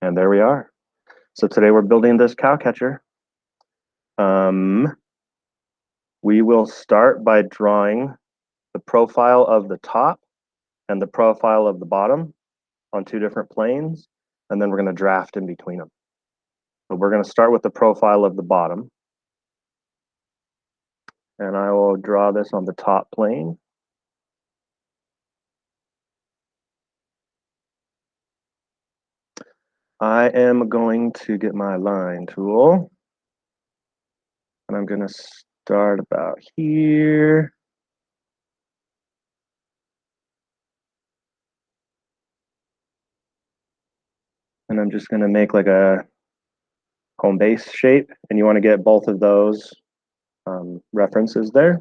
And there we are. So today we're building this cow catcher. We will start by drawing the profile of the top and the profile of the bottom on two different planes, and then we're going to draft in between them. So we're going to start with the profile of the bottom, and I will draw this on the top plane. I am going to get my line tool, and I'm going to start about here. And I'm just going to make like a home base shape, and you want to get both of those references there.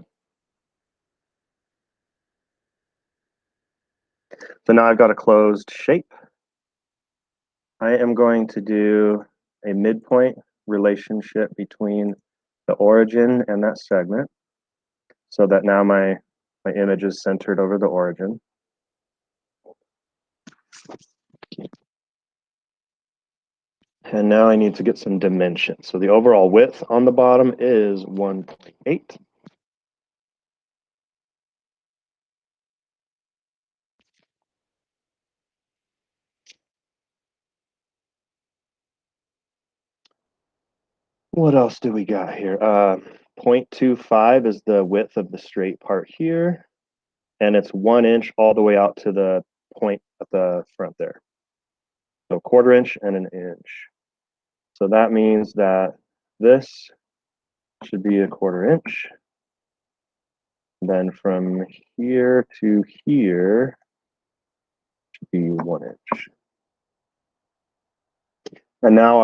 So now I've got a closed shape. I am going to do a midpoint relationship between the origin and that segment, so that now my image is centered over the origin. And now I need to get some dimension. So the overall width on the bottom is 1.8. What else do we got here? 0.25 is the width of the straight part here, and it's 1 inch all the way out to the point at the front there. So 1/4 inch and an inch. So that means that this should be 1/4 inch. Then from here to here should be 1 inch. And now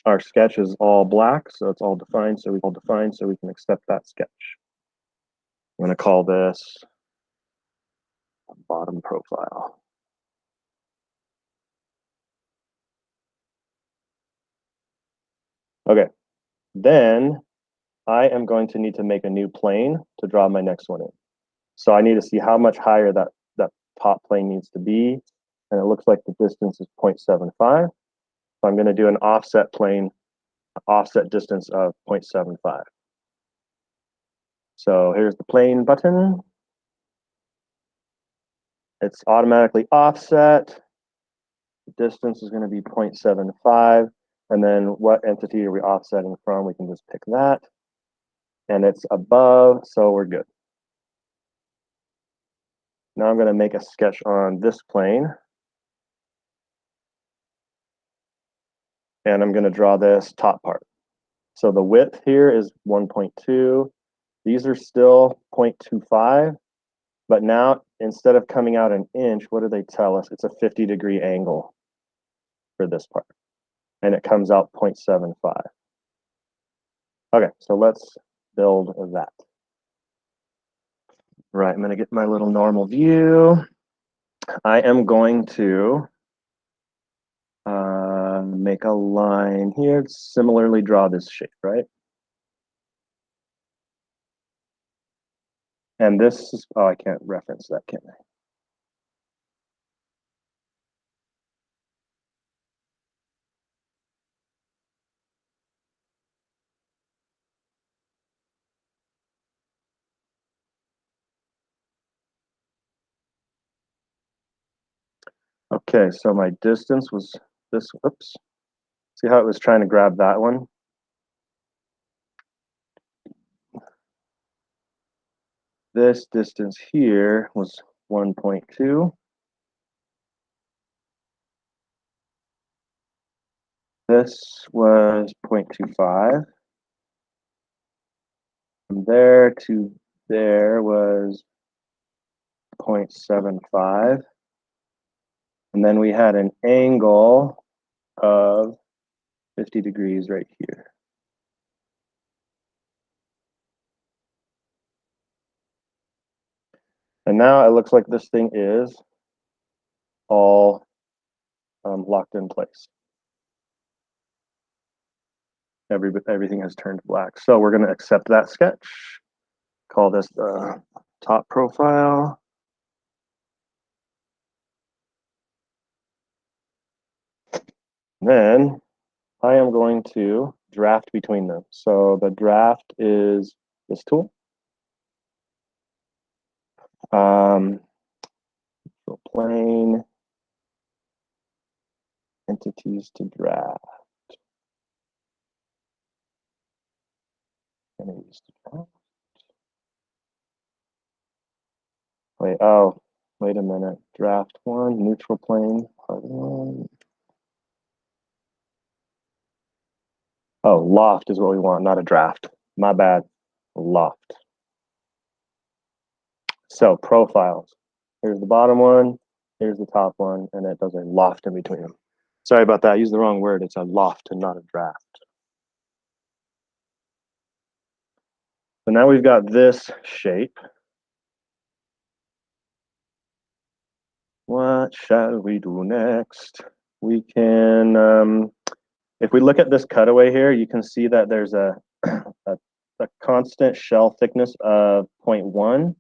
our sketch is all black, so it's all defined, so we can accept that sketch. I'm going to call this bottom profile. Okay, then I am going to need to make a new plane to draw my next one in. So I need to see how much higher that top plane needs to be, and it looks like the distance is 0.75. So I'm going to do an offset plane, offset distance of 0.75. So here's the plane button. It's automatically offset. The distance is going to be 0.75. And then what entity are we offsetting from? We can just pick that. And it's above, so we're good. Now I'm going to make a sketch on this plane. And I'm going to draw this top part. So the width here is 1.2. These are still 0.25. But now, instead of coming out an inch, what do they tell us? It's a 50-degree angle for this part. And it comes out 0.75. Okay, so let's build that. Right, I'm going to get my little normal view. I am going to make a line here, similarly draw this shape, right? And this is, oh, I can't reference that, can I? Okay, so my distance was this, whoops. See how it was trying to grab that one? This distance here was 1.2. This was 0.25. From there to there was 0.75. And then we had an angle of 50 degrees right here. And now it looks like this thing is all locked in place. Everything has turned black. So we're going to accept that sketch. Call this the top profile. Then I am going to draft between them. So the draft is this tool. So plane, entities to draft. Entities to draft. Wait a minute. Draft one, neutral plane, part one. Oh, loft is what we want, not a draft. My bad. Loft. So profiles. Here's the bottom one, here's the top one, and it does a loft in between them. Sorry about that. I used the wrong word. It's a loft and not a draft. So now we've got this shape. What shall we do next? We can, if we look at this cutaway here, you can see that there's a constant shell thickness of 0.1,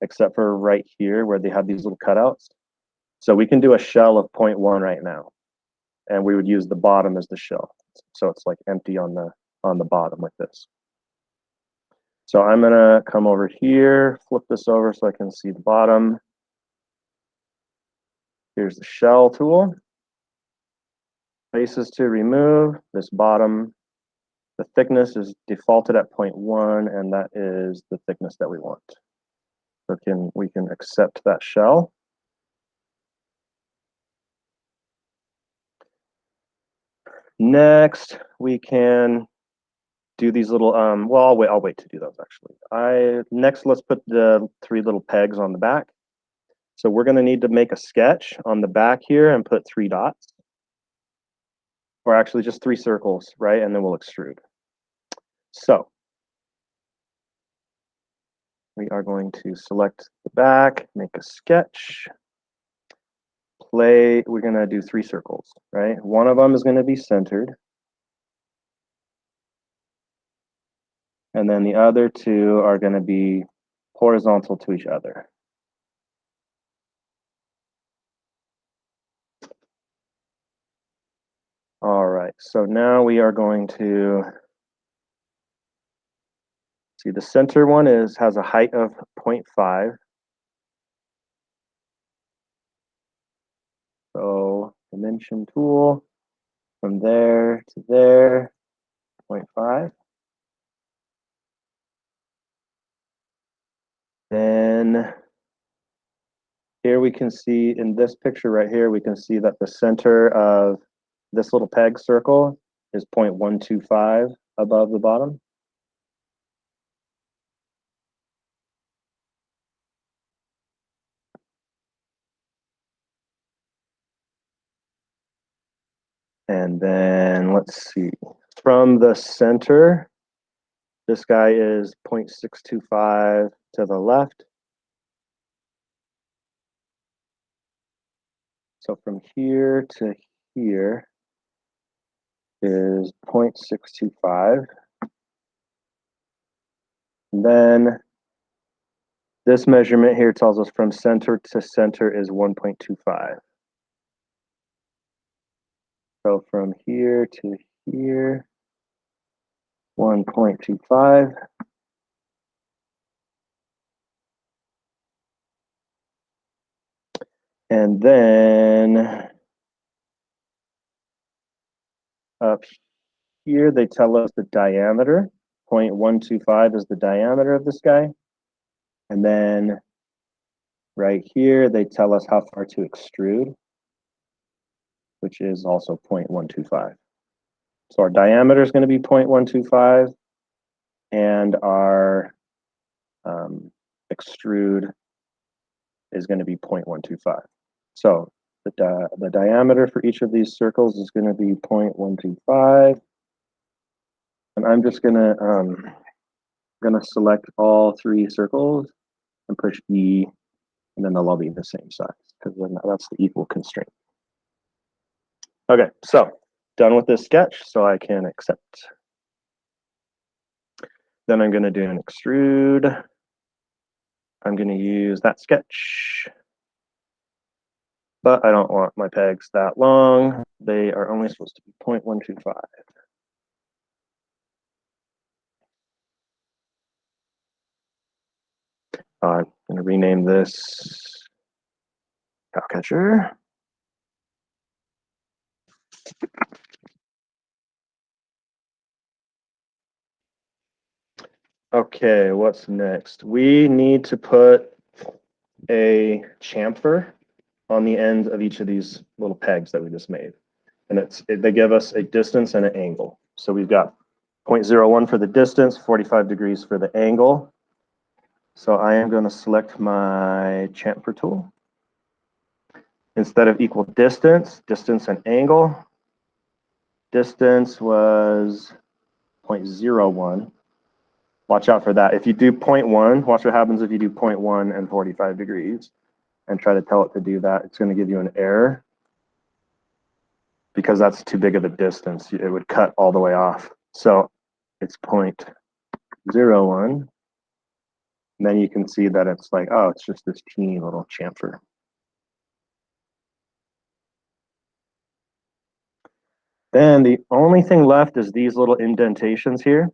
except for right here where they have these little cutouts. So we can do a shell of 0.1 right now, and we would use the bottom as the shell. So it's like empty on the bottom like this. So I'm gonna come over here, flip this over so I can see the bottom. Here's the shell tool. Faces to remove. This bottom, the thickness is defaulted at 0.1, and that is the thickness that we want. So we can accept that shell. Next, we can do these little, well, I'll wait to do those actually. Next, let's put the 3 little pegs on the back. So we're gonna need to make a sketch on the back here and put 3 dots. Or actually just 3 circles, right? And then we'll extrude. So we are going to select the back, make a sketch, we're gonna do 3 circles, right? One of them is gonna be centered. And then the other 2 are gonna be horizontal to each other. All right, so now we are going to see the center one has a height of 0.5. So dimension tool from there to there, 0.5. Then here we can see in this picture right here, we can see that the center of this little peg circle is 0.125 above the bottom. And then let's see, from the center, this guy is 0.625 to the left. So from here to here is 0.625. And then this measurement here tells us from center to center is 1.25. So from here to here, 1.25. And then up here, they tell us the diameter. 0.125 is the diameter of this guy. And then right here, they tell us how far to extrude, which is also 0.125. So our diameter is going to be 0.125, and our extrude is going to be 0.125. So the diameter for each of these circles is going to be 0.125. And I'm just gonna select all 3 circles and push E, and then they'll all be the same size because that's the equal constraint. Okay, so done with this sketch, so I can accept. Then I'm gonna do an extrude. I'm gonna use that sketch. but I don't want my pegs that long. They are only supposed to be 0.125. I'm going to rename this cow catcher. Okay, what's next? We need to put a chamfer on the end of each of these little pegs that we just made. And they give us a distance and an angle. So we've got 0.01 for the distance, 45 degrees for the angle. So I am going to select my chamfer tool. Instead of equal distance, distance and angle, distance was 0.01. Watch out for that. If you do 0.1, watch what happens if you do 0.1 and 45 degrees and try to tell it to do that. It's going to give you an error because that's too big of a distance. It would cut all the way off. So it's 0.01. And then you can see that it's like, oh, it's just this teeny little chamfer. Then the only thing left is these little indentations here.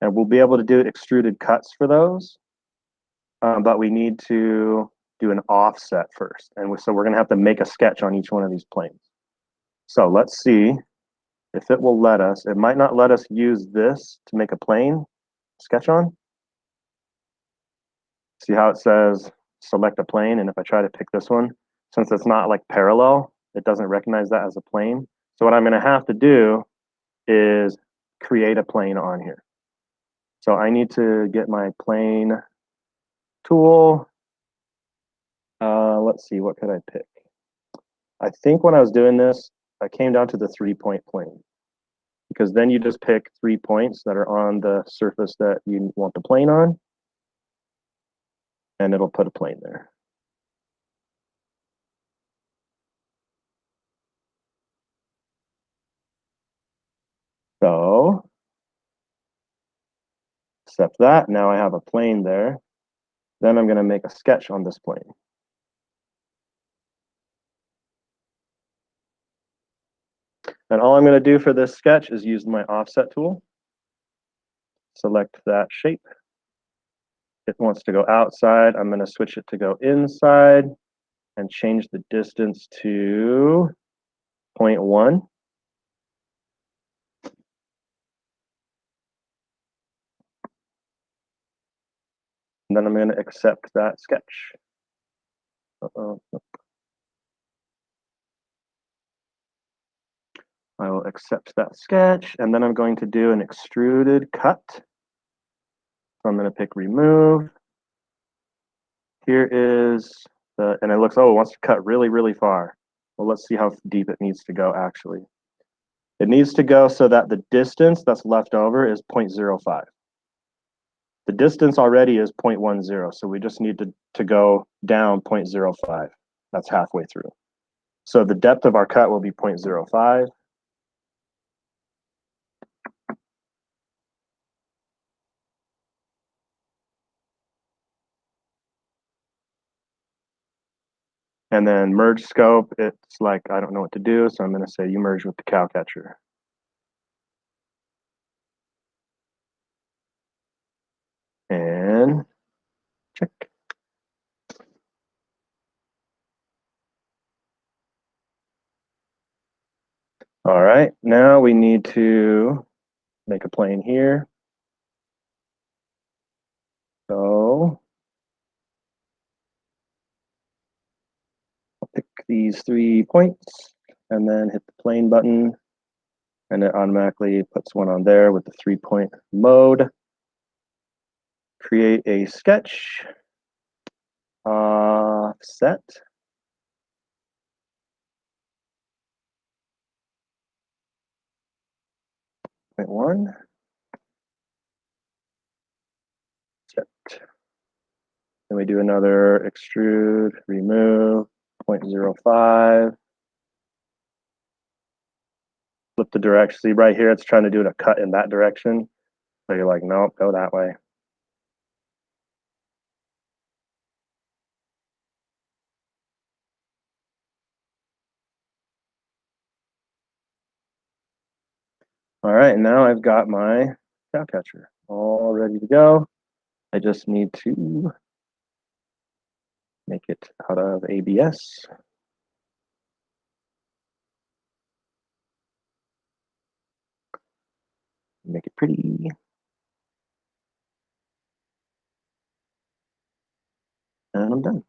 And we'll be able to do extruded cuts for those. But we need to do an offset first. And so we're going to have to make a sketch on each one of these planes. So let's see if it will let us. It might not let us use this to make a plane sketch on. See how it says select a plane? And if I try to pick this one, since it's not like parallel, it doesn't recognize that as a plane. So what I'm going to have to do is create a plane on here. So I need to get my plane tool. Let's see, what could I pick? I think when I was doing this, I came down to the 3-point plane because then you just pick 3 points that are on the surface that you want the plane on, and it'll put a plane there. So, accept that. Now I have a plane there. Then I'm going to make a sketch on this plane. And all I'm going to do for this sketch is use my offset tool. Select that shape. It wants to go outside. I'm going to switch it to go inside and change the distance to 0.1. And then I'm going to accept that sketch. I will accept that sketch, and then I'm going to do an extruded cut. So I'm going to pick remove. Here is and it looks, oh, it wants to cut really, really far. Well, let's see how deep it needs to go actually. It needs to go so that the distance that's left over is 0.05. The distance already is 0.10, so we just need to go down 0.05. That's halfway through. So the depth of our cut will be 0.05. And then merge scope, it's like, I don't know what to do, so I'm going to say you merge with the cow catcher. And check. All right, now we need to make a plane here. So I'll pick these 3 points and then hit the plane button, and it automatically puts one on there with the 3-point mode. Create a sketch, offset. Point 1. Set. Then we do another extrude, remove, 0.05. Flip the direction. See right here, it's trying to do a cut in that direction. So you're like, nope, go that way. All right, now I've got my cow catcher all ready to go. I just need to make it out of ABS. Make it pretty. And I'm done.